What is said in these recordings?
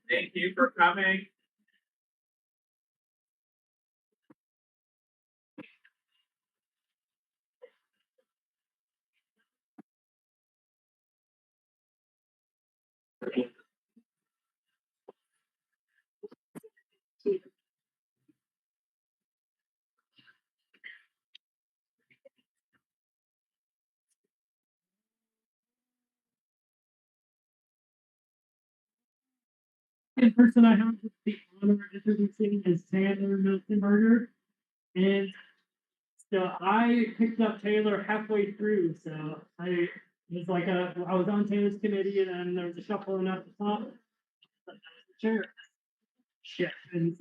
Thank you for coming. The person I have the honor of introducing is Taylor Miltenberger. And so I picked up Taylor halfway through. So I was on Taylor's committee and then there was a shuffling up the top. But that was the chair. Shit. And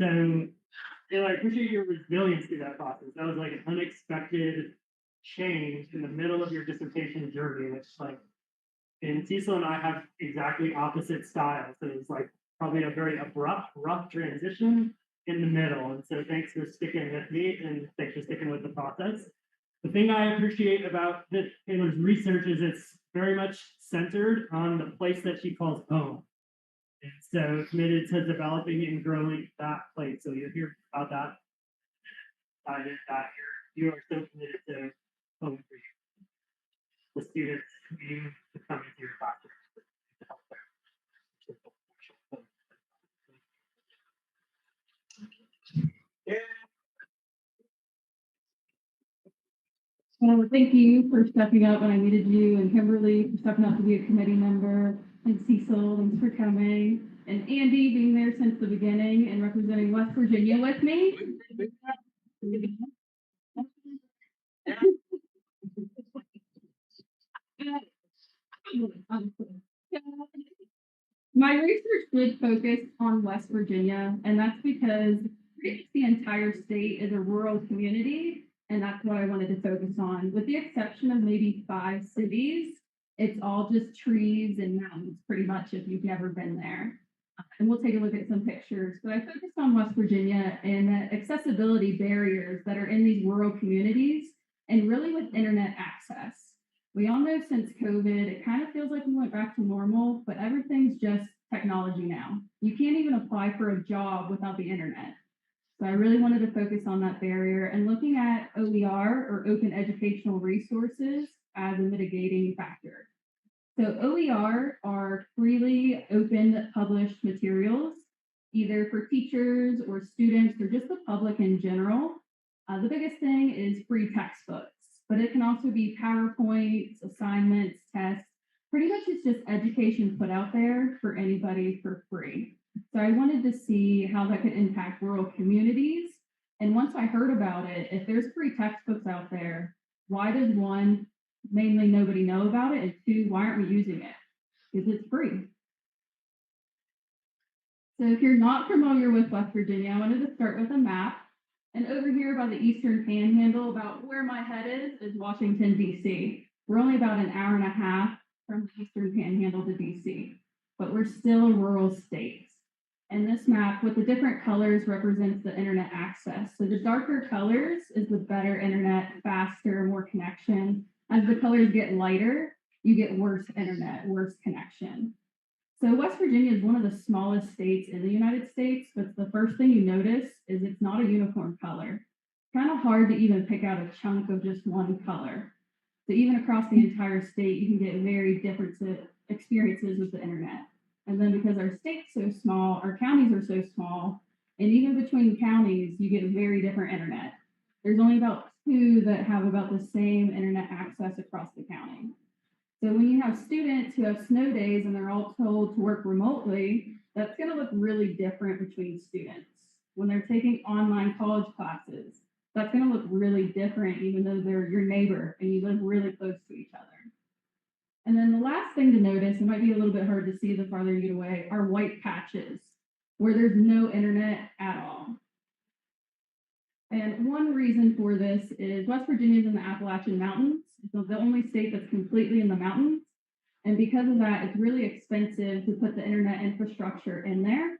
so I appreciate your resilience through that process. That was like an unexpected change in the middle of your dissertation journey, which and Cecil and I have exactly opposite styles. So it's like probably a very abrupt, rough transition in the middle. And so thanks for sticking with me and thanks for sticking with the process. The thing I appreciate about Taylor's research is it's very much centered on the place that she calls home. And so committed to developing and growing that place. So you'll hear about that. You are so committed to home for you. The students you to come into your classroom to help them. Well, thank you for stepping up when I needed you, and Kimberly for stepping up to be a committee member, and Cecil, thanks for coming, and Andy being there since the beginning and representing West Virginia with me. My research did focus on West Virginia, and that's because pretty much the entire state is a rural community, and that's what I wanted to focus on. With the exception of maybe 5 cities, it's all just trees and mountains, pretty much, if you've never been there. And we'll take a look at some pictures, but I focused on West Virginia and the accessibility barriers that are in these rural communities, and really with internet access. We all know since COVID, it kind of feels like we went back to normal, but everything's just technology now. You can't even apply for a job without the internet. So I really wanted to focus on that barrier and looking at OER, or open educational resources, as a mitigating factor. So OER are freely open published materials, either for teachers or students or just the public in general. The biggest thing is free textbooks, but it can also be PowerPoints, assignments, tests. Pretty much it's just education put out there for anybody for free. So I wanted to see how that could impact rural communities. And once I heard about it, if there's free textbooks out there, why does one, mainly nobody know about it, and 2, why aren't we using it? Because it's free. So if you're not familiar with West Virginia, I wanted to start with a map. And over here by the Eastern Panhandle, about where my head is Washington, D.C. We're only about an hour and a half from the Eastern Panhandle to D.C., but we're still a rural state. And this map with the different colors represents the internet access. So the darker colors is the better internet, faster, more connection. As the colors get lighter, you get worse internet, worse connection. So West Virginia is one of the smallest states in the United States, but the first thing you notice is it's not a uniform color. Kind of hard to even pick out a chunk of just one color. So even across the entire state, you can get very different experiences with the internet. And then because our state's so small, our counties are so small, and even between counties, you get very different internet. There's only about 2 that have about the same internet access across the county. So when you have students who have snow days and they're all told to work remotely, that's going to look really different between students. When they're taking online college classes, that's going to look really different, even though they're your neighbor and you live really close to each other. And then the last thing to notice, it might be a little bit hard to see the farther you get away, are white patches where there's no internet at all. And one reason for this is West Virginia is in the Appalachian Mountains. It's the only state that's completely in the mountains. And because of that, it's really expensive to put the internet infrastructure in there.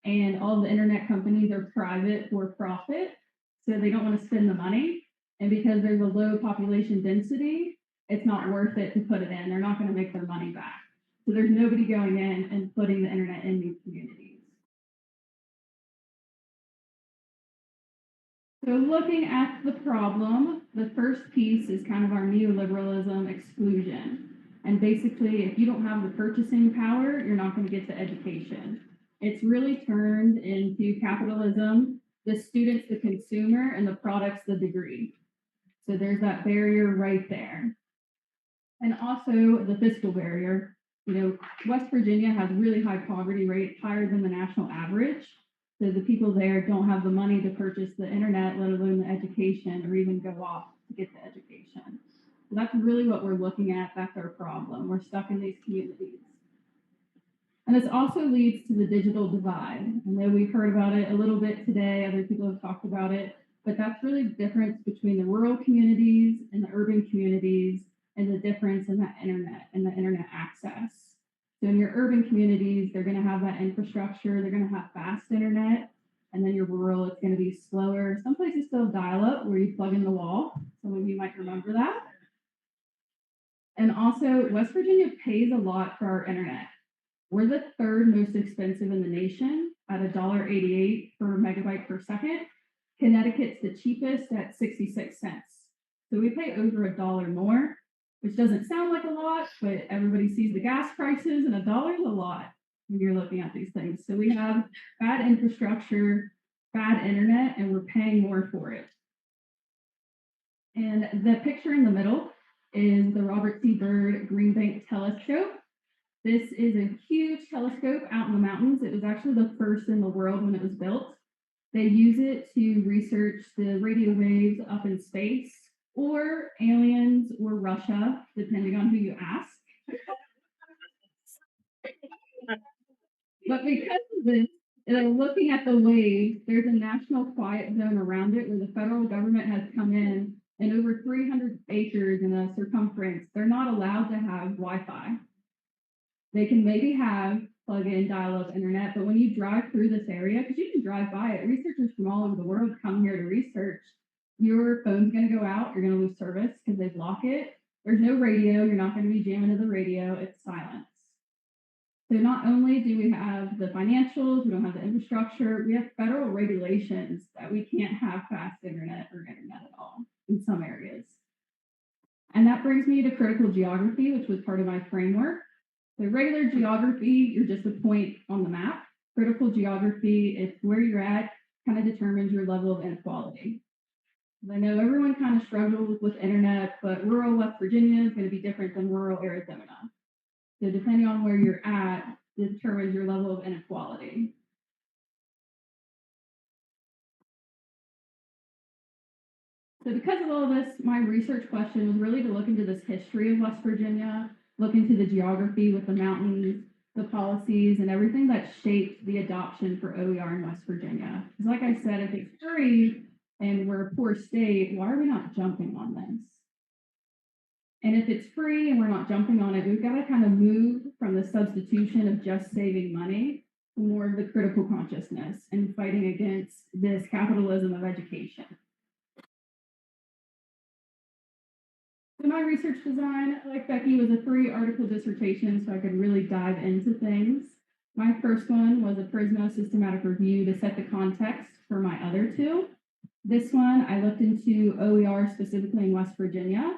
And all the internet companies are private for profit, so they don't want to spend the money. And because there's a low population density, it's not worth it to put it in. They're not going to make their money back. So there's nobody going in and putting the internet in these communities. So looking at the problem, the first piece is kind of our neoliberalism exclusion. And basically, if you don't have the purchasing power, you're not going to get the education. It's really turned into capitalism, the student's the consumer, and the product's the degree. So there's that barrier right there. And also the fiscal barrier. You know, West Virginia has really high poverty rate, higher than the national average. So the people there don't have the money to purchase the internet, let alone the education, or even go off to get the education. So that's really what we're looking at. That's our problem. We're stuck in these communities. And this also leads to the digital divide. I know we've heard about it a little bit today. Other people have talked about it, but that's really the difference between the rural communities and the urban communities, and the difference in that internet and the internet access. So in your urban communities, they're going to have that infrastructure, they're going to have fast internet, and then your rural, it's going to be slower. Some places still dial up where you plug in the wall. Some of you might remember that. And also, West Virginia pays a lot for our internet. We're the third most expensive in the nation at $1.88 per megabyte per second. Connecticut's the cheapest at 66 cents. So we pay over $1 more, which doesn't sound like a lot, but everybody sees the gas prices, and $1 is a lot when you're looking at these things. So we have bad infrastructure, bad internet, and we're paying more for it. And the picture in the middle is the Robert C. Byrd Green Bank Telescope. This is a huge telescope out in the mountains. It was actually the first in the world when it was built. They use it to research the radio waves up in space, or aliens, or Russia, depending on who you ask. But because of this, they're looking at the waves, there's a national quiet zone around it where the federal government has come in, and over 300 acres in a circumference, they're not allowed to have Wi-Fi. They can maybe have plug-in dial-up internet, but when you drive through this area, because you can drive by it, researchers from all over the world come here to research. Your phone's going to go out, you're going to lose service because they block it. There's no radio, you're not going to be jamming to the radio, it's silence. So not only do we have the financials, we don't have the infrastructure, we have federal regulations that we can't have fast internet or internet at all in some areas. And that brings me to critical geography, which was part of my framework. So regular geography, you're just a point on the map. Critical geography, it's where you're at, kind of determines your level of inequality. I know everyone kind of struggles with internet, but rural West Virginia is going to be different than rural Arizona. So depending on where you're at, determines your level of inequality. So because of all this, my research question was really to look into this history of West Virginia, look into the geography with the mountains, the policies, and everything that shaped the adoption for OER in West Virginia. Because like I said, if it's free and we're a poor state, why are we not jumping on this? And if it's free and we're not jumping on it, we've got to kind of move from the substitution of just saving money to more of the critical consciousness and fighting against this capitalism of education. So my research design, like Becky, was a 3-article dissertation, so I could really dive into things. My first one was a Prisma systematic review to set the context for my other 2. This one, I looked into OER specifically in West Virginia.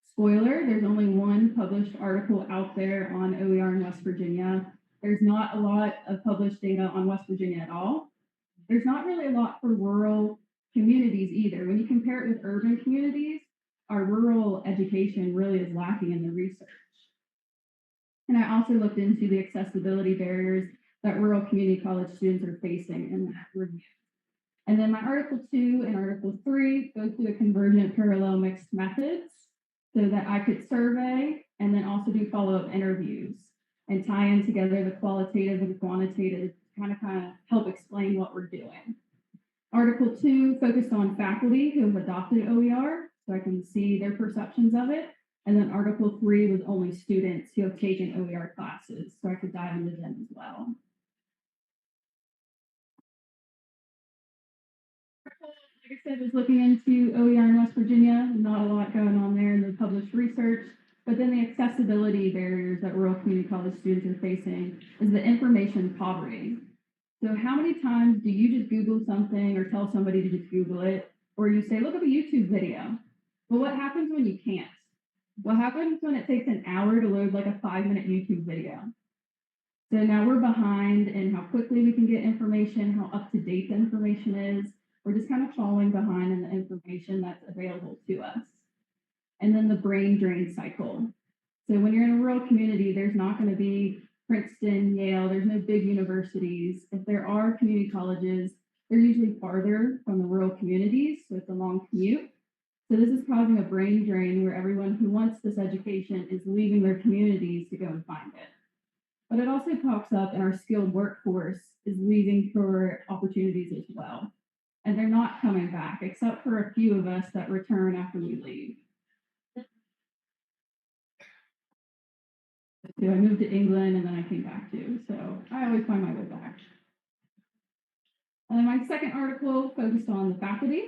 Spoiler, there's only one published article out there on OER in West Virginia. There's not a lot of published data on West Virginia at all. There's not really a lot for rural communities either. When you compare it with urban communities, our rural education really is lacking in the research. And I also looked into the accessibility barriers that rural community college students are facing in that review. And then my Article 2 and Article 3 go through a convergent parallel mixed methods so that I could survey and then also do follow-up interviews and tie in together the qualitative and quantitative to kind of help explain what we're doing. Article 2 focused on faculty who have adopted OER, so I can see their perceptions of it. And then Article 3 was only students who have taken OER classes, so I could dive into them as well. Like I said, was looking into OER in West Virginia, not a lot going on there in the published research. But then the accessibility barriers that rural community college students are facing is the information poverty. So how many times do you just Google something or tell somebody to just Google it, or you say, look up a YouTube video? Well, what happens when you can't? What happens when it takes an hour to load like a 5-minute YouTube video? So now we're behind in how quickly we can get information, how up to date the information is. We're just kind of falling behind in the information that's available to us. And then the brain drain cycle. So when you're in a rural community, there's not going to be Princeton, Yale, there's no big universities. If there are community colleges, they're usually farther from the rural communities, so it's a long commute. So this is causing a brain drain where everyone who wants this education is leaving their communities to go and find it. But it also pops up in our skilled workforce is leaving for opportunities as well. And they're not coming back, except for a few of us that return after we leave. So I moved to England and then I came back too. So I always find my way back. And then my second article focused on the faculty.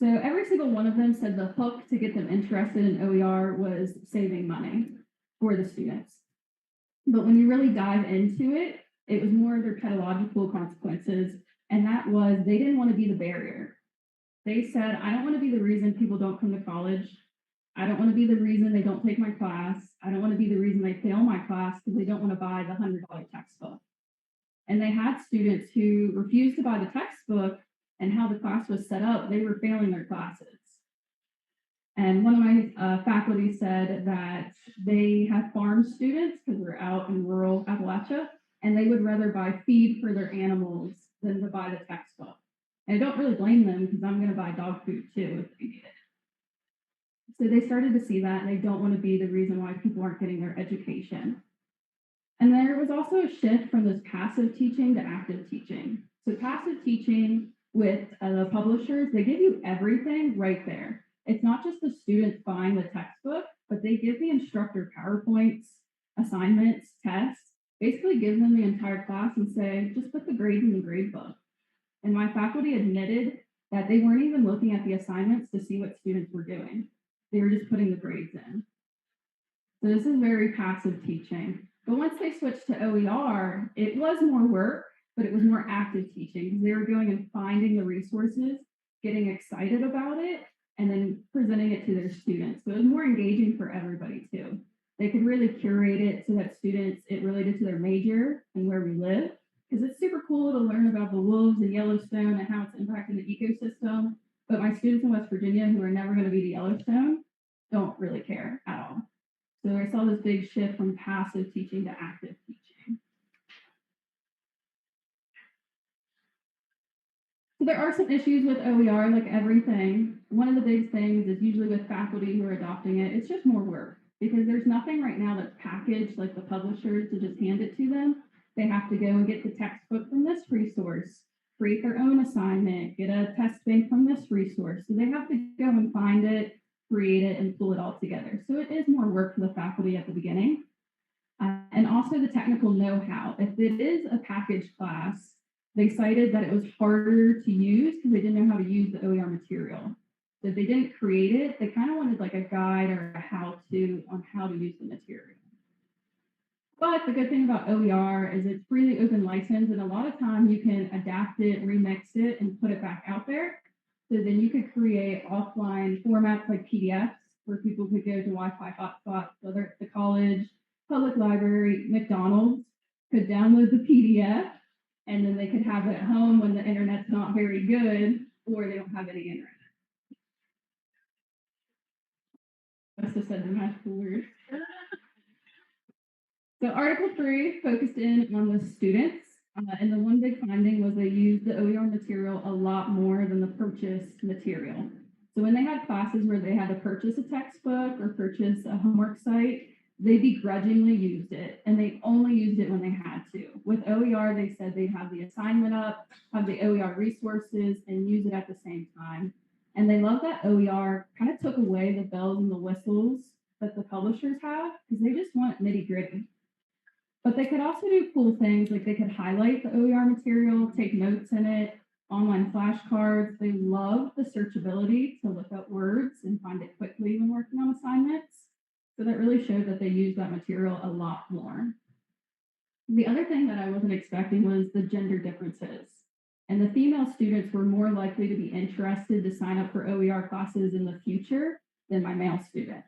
So every single one of them said the hook to get them interested in OER was saving money for the students. But when you really dive into it, it was more of their pedagogical consequences. And that was they didn't want to be the barrier. They said, I don't want to be the reason people don't come to college. I don't want to be the reason they don't take my class. I don't want to be the reason they fail my class because they don't want to buy the $100 textbook. And they had students who refused to buy the textbook, and how the class was set up, they were failing their classes. And one of my faculty said that they had farm students because we're out in rural Appalachia, and they would rather buy feed for their animals than to buy the textbook. And I don't really blame them because I'm going to buy dog food too if they need it. So they started to see that, and they don't want to be the reason why people aren't getting their education. And there was also a shift from this passive teaching to active teaching. So passive teaching with the publishers, they give you everything right there. It's not just the students buying the textbook, but they give the instructor PowerPoints, assignments, tests, basically give them the entire class and say, just put the grades in the grade book. And my faculty admitted that they weren't even looking at the assignments to see what students were doing. They were just putting the grades in. So this is very passive teaching. But once they switched to OER, it was more work, but it was more active teaching. They were going and finding the resources, getting excited about it, and then presenting it to their students. So it was more engaging for everybody too. They could really curate it so that students, it related to their major and where we live, because it's super cool to learn about the wolves in Yellowstone and how it's impacting the ecosystem. But my students in West Virginia who are never going to be to Yellowstone don't really care at all. So I saw this big shift from passive teaching to active teaching. So there are some issues with OER, like everything. One of the big things is usually with faculty who are adopting it, it's just more work because there's nothing right now that's packaged like the publishers to just hand it to them. They have to go and get the textbook from this resource, create their own assignment, get a test bank from this resource. So they have to go and find it, create it, and pull it all together. So it is more work for the faculty at the beginning. And also the technical know-how. If it is a packaged class, they cited that it was harder to use because they didn't know how to use the OER material. So if they didn't create it, they kind of wanted like a guide or a how-to on how to use the material. But the good thing about OER is it's freely open license, and a lot of time you can adapt it, remix it, and put it back out there. So then you could create offline formats like PDFs where people could go to Wi-Fi hotspots, whether it's the college, public library, McDonald's, could download the PDF, and then they could have it at home when the internet's not very good or they don't have any internet. I must have said the magical word. So Article 3 focused in on the students, and the one big finding was they used the OER material a lot more than the purchased material. So when they had classes where they had to purchase a textbook or purchase a homework site, they begrudgingly used it, and they only used it when they had to. With OER, they said they'd have the assignment up, have the OER resources, and use it at the same time. And they love that OER kind of took away the bells and the whistles that the publishers have, because they just want nitty gritty. But they could also do cool things, like they could highlight the OER material, take notes in it, online flashcards. They love the searchability to look up words and find it quickly when working on assignments. So that really showed that they use that material a lot more. The other thing that I wasn't expecting was the gender differences. And the female students were more likely to be interested to sign up for OER classes in the future than my male students.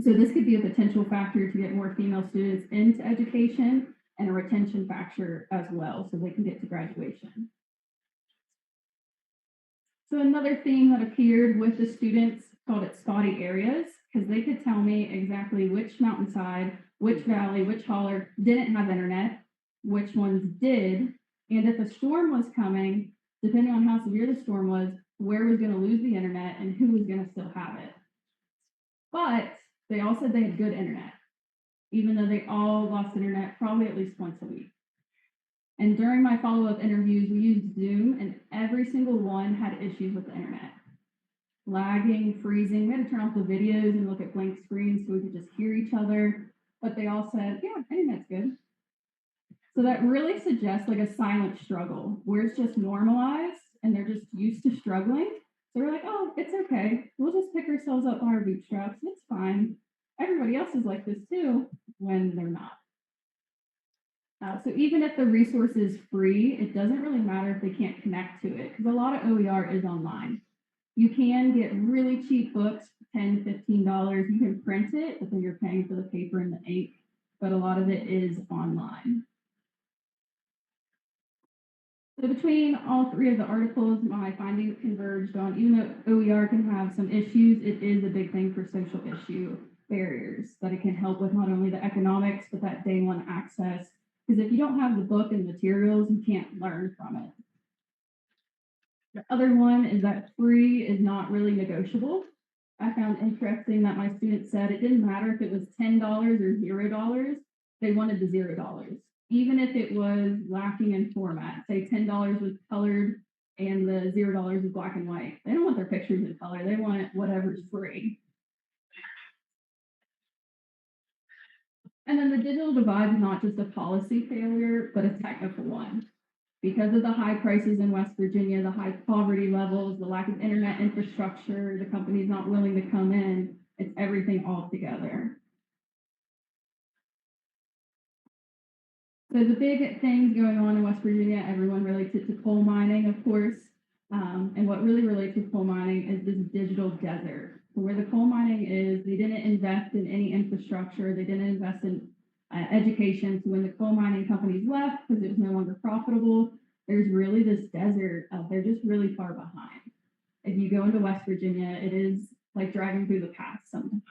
So this could be a potential factor to get more female students into education and a retention factor as well, so they can get to graduation. So another theme that appeared with the students called it spotty areas, because they could tell me exactly which mountainside, which valley, which holler didn't have internet, which ones did, and if a storm was coming, depending on how severe the storm was, where was going to lose the internet and who was going to still have it. But they all said they had good internet, even though they all lost internet probably at least once a week. And during my follow-up interviews, we used Zoom, and every single one had issues with the internet. Lagging, freezing. We had to turn off the videos and look at blank screens so we could just hear each other. But they all said, yeah, internet's good. So that really suggests like a silent struggle where it's just normalized and they're just used to struggling. So we're like, oh, it's okay. We'll just pick ourselves up by our bootstraps. It's fine. Everybody else is like this too, when they're not. So even if the resource is free, it doesn't really matter if they can't connect to it, because a lot of OER is online. You can get really cheap books, $10, $15. You can print it, but then you're paying for the paper and the ink, but a lot of it is online. So between all three of the articles, my findings converged on, even though OER can have some issues, it is a big thing for social issue barriers, that it can help with not only the economics, but that day one access. Because if you don't have the book and materials, you can't learn from it. The other one is that free is not really negotiable. I found interesting that my students said it didn't matter if it was $10 or $0, they wanted the $0. Even if it was lacking in format, say $10 was colored and the $0 was black and white. They don't want their pictures in color, they want whatever's free. And then the digital divide is not just a policy failure, but a technical one. Because of the high prices in West Virginia, the high poverty levels, the lack of internet infrastructure, the companies not willing to come in, it's everything all together. So the big things going on in West Virginia, everyone relates it to coal mining, of course. And what really relates to coal mining is this digital desert. Where the coal mining is, they didn't invest in any infrastructure, they didn't invest in education. So when the coal mining companies left, because it was no longer profitable, there's really this desert. They're just really far behind. If you go into West Virginia, it is like driving through the pass sometimes.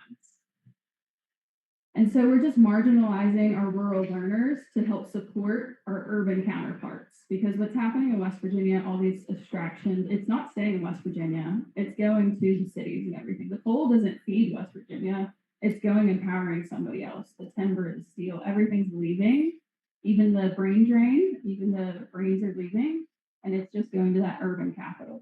And so we're just marginalizing our rural learners to help support our urban counterparts, because what's happening in West Virginia, all these abstractions, it's not staying in West Virginia, it's going to the cities and everything. The coal doesn't feed West Virginia, it's going and powering somebody else. The timber, the steel, everything's leaving, even the brain drain, even the brains are leaving, and it's just going to that urban capital.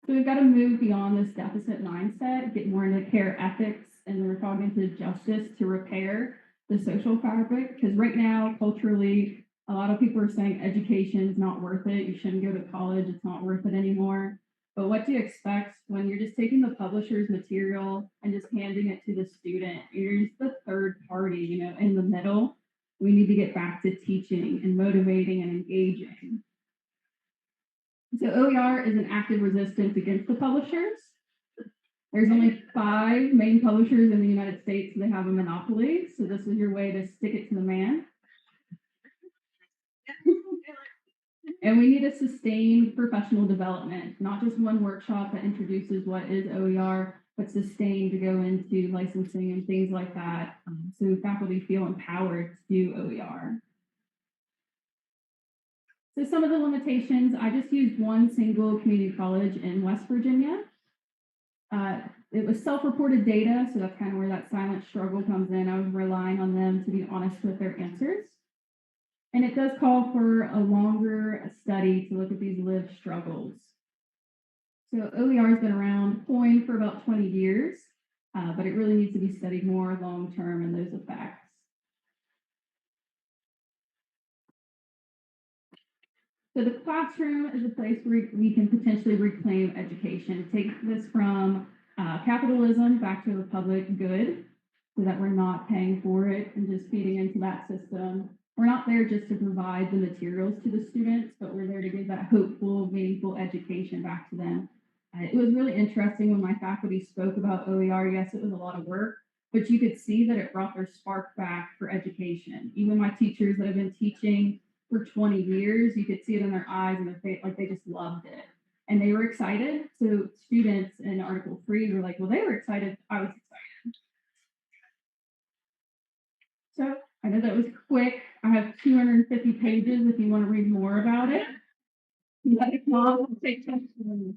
So we've got to move beyond this deficit mindset, get more into care ethics and cognitive justice to repair the social fabric. Because right now, culturally, a lot of people are saying education is not worth it. You shouldn't go to college. It's not worth it anymore. But what do you expect when you're just taking the publisher's material and just handing it to the student? You're just the third party, in the middle. We need to get back to teaching and motivating and engaging. So OER is an active resistance against the publishers. There's only 5 main publishers in the United States, so they have a monopoly. So this is your way to stick it to the man. And we need a sustained professional development, not just one workshop that introduces what is OER, but sustained to go into licensing and things like that. So faculty feel empowered to do OER. So some of the limitations, I just used one single community college in West Virginia. It was self-reported data, so that's kind of where that silent struggle comes in. I was relying on them to be honest with their answers. And it does call for a longer study to look at these lived struggles. So OER has been around, coined for about 20 years, but it really needs to be studied more long-term and those effects. So the classroom is a place where we can potentially reclaim education. Take this from capitalism back to the public good so that we're not paying for it and just feeding into that system. We're not there just to provide the materials to the students, but we're there to give that hopeful, meaningful education back to them. It was really interesting when my faculty spoke about OER. Yes, it was a lot of work, but you could see that it brought their spark back for education. Even my teachers that have been teaching for 20 years, you could see it in their eyes and their face, like they just loved it. And they were excited. So students in Article 3 were like, well, they were excited. I was excited. So I know that was quick. I have 250 pages if you want to read more about it. Take questions.